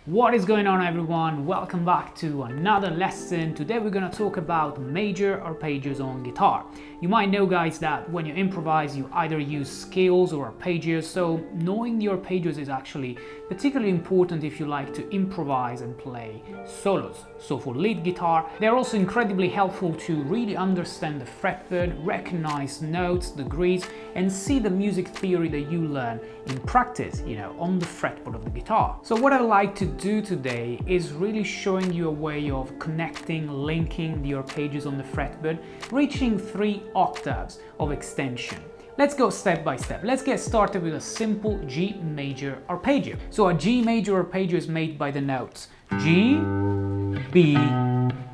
What is going on, everyone? Welcome back to another lesson. Today we're going to talk about major arpeggios on guitar. You might know, guys, that when you improvise you either use scales or arpeggios, so knowing the arpeggios is actually particularly important if you like to improvise and play solos. So for lead guitar, they're also incredibly helpful to really understand the fretboard, recognize notes, degrees, and see the music theory that you learn in practice, on the fretboard of the guitar. So what I like to do today is really showing you a way of connecting, linking the arpeggios on the fretboard, reaching 3 octaves of extension. Let's go step by step. Let's get started with a simple G major arpeggio. So a G major arpeggio is made by the notes G, B,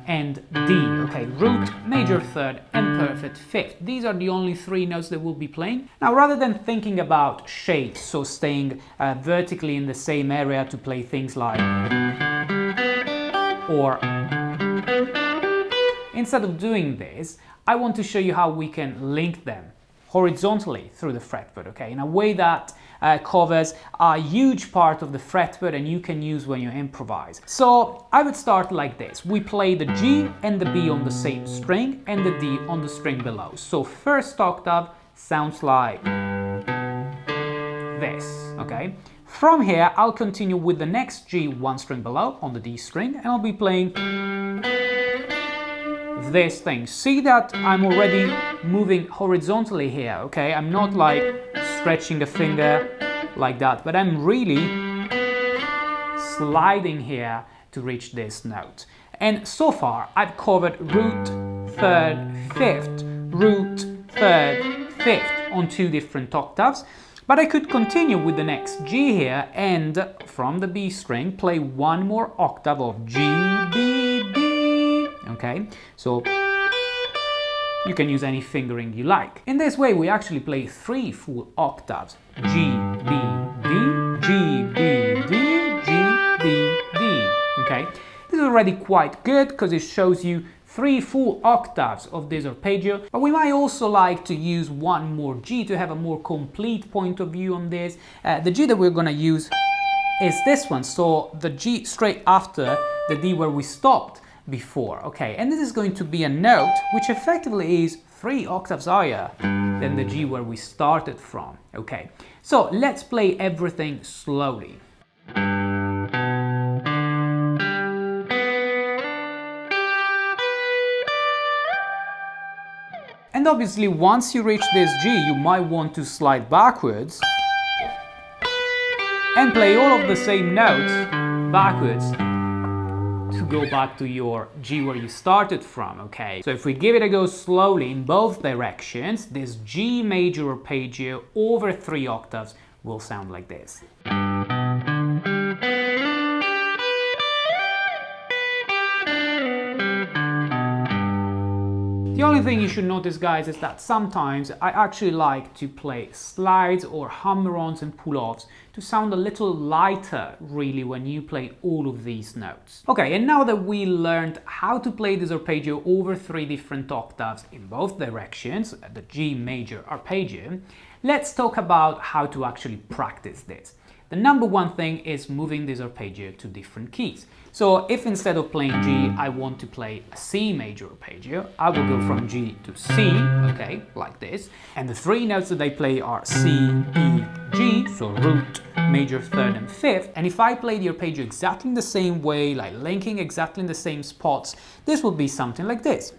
and D, okay, root, major third, and perfect fifth. These are the only 3 notes that we'll be playing. Now, rather than thinking about shapes, so staying vertically in the same area to play things like or, instead of doing this, I want to show you how we can link them horizontally through the fretboard, okay, in a way that covers a huge part of the fretboard and you can use when you improvise. So I would start like this. We play the G and the B on the same string and the D on the string below. So first octave sounds like this, okay? From here, I'll continue with the next G 1 string below on the D string, and I'll be playing this thing. See that I'm already moving horizontally here, okay? I'm not like stretching the finger like that, but I'm really sliding here to reach this note. And so far, I've covered root, third, fifth, root, third, fifth on 2 different octaves. But I could continue with the next G here and from the B string play 1 more octave of G, B, B. Okay, so you can use any fingering you like. In this way, we actually play 3 full octaves. G, B, D, G, B, D, G, B, D. Okay, this is already quite good because it shows you 3 full octaves of this arpeggio, but we might also like to use 1 more G to have a more complete point of view on this. The G that we're going to use is this one, so the G straight after the D where we stopped before, okay, and this is going to be a note which effectively is 3 octaves higher than the G where we started from, okay. So let's play everything slowly. And obviously, once you reach this G, you might want to slide backwards and play all of the same notes backwards to go back to your G where you started from, okay? So if we give it a go slowly in both directions, this G major arpeggio over 3 octaves will sound like this. The only thing you should notice, guys, is that sometimes I actually like to play slides or hammer-ons and pull-offs to sound a little lighter, really, when you play all of these notes. Okay, and now that we learned how to play this arpeggio over 3 different octaves in both directions, the G major arpeggio, let's talk about how to actually practice this. The number 1 thing is moving this arpeggio to different keys. So if instead of playing G, I want to play a C major arpeggio, I will go from G to C, okay, like this. And the 3 notes that I play are C, E, G, so root, major third, and fifth. And if I play the arpeggio exactly in the same way, like linking exactly in the same spots, this will be something like this.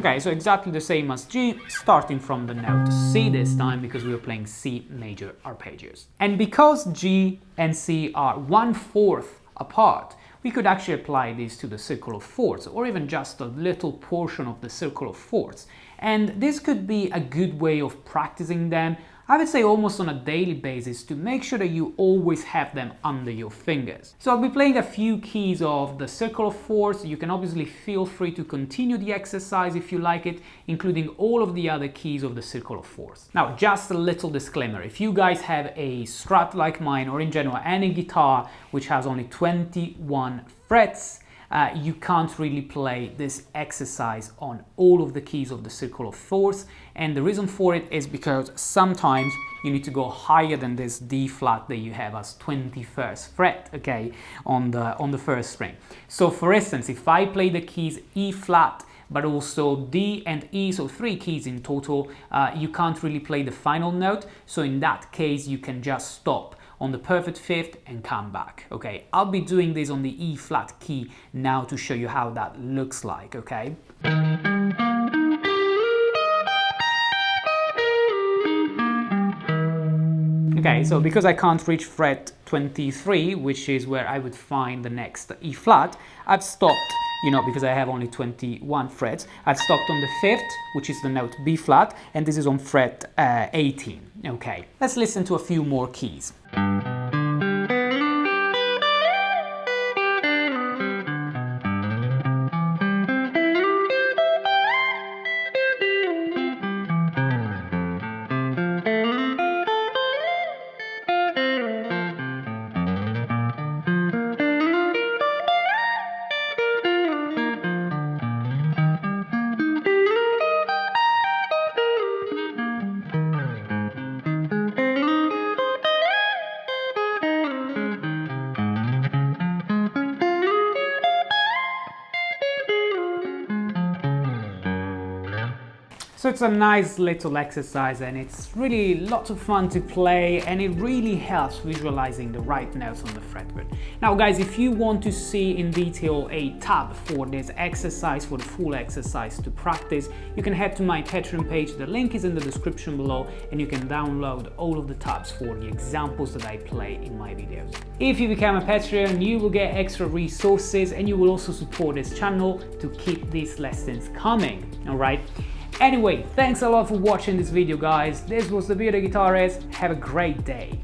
Okay, so exactly the same as G, starting from the note C this time because we are playing C major arpeggios. And because G and C are 1/4 apart, we could actually apply these to the circle of fourths or even just a little portion of the circle of fourths. And this could be a good way of practicing them, I would say almost on a daily basis, to make sure that you always have them under your fingers. So I'll be playing a few keys of the circle of fourths. You can obviously feel free to continue the exercise if you like it, including all of the other keys of the circle of fourths. Now, just a little disclaimer, if you guys have a Strat like mine, or in general any guitar which has only 21 frets, you can't really play this exercise on all of the keys of the circle of fourths, and the reason for it is because sometimes you need to go higher than this D flat that you have as 21st fret, okay, on the first string. So for instance, if I play the keys E flat, but also D and E, so 3 keys in total, you can't really play the final note. So in that case, you can just stop on the perfect fifth and come back, okay? I'll be doing this on the E flat key now to show you how that looks like, okay? Okay, so because I can't reach fret 23, which is where I would find the next E flat, I've stopped, you know, because I have only 21 frets, I've stopped on the 5th, which is the note B flat, and this is on fret 18. Okay, let's listen to a few more keys. So it's a nice little exercise, and it's really lots of fun to play, and it really helps visualizing the right notes on the fretboard. Now guys, if you want to see in detail a tab for this exercise, for the full exercise to practice, you can head to my Patreon page. The link is in the description below, and you can download all of the tabs for the examples that I play in my videos. If you become a Patreon, you will get extra resources, and you will also support this channel to keep these lessons coming, alright? Anyway, thanks a lot for watching this video, guys. This was the video guitarist. Have a great day.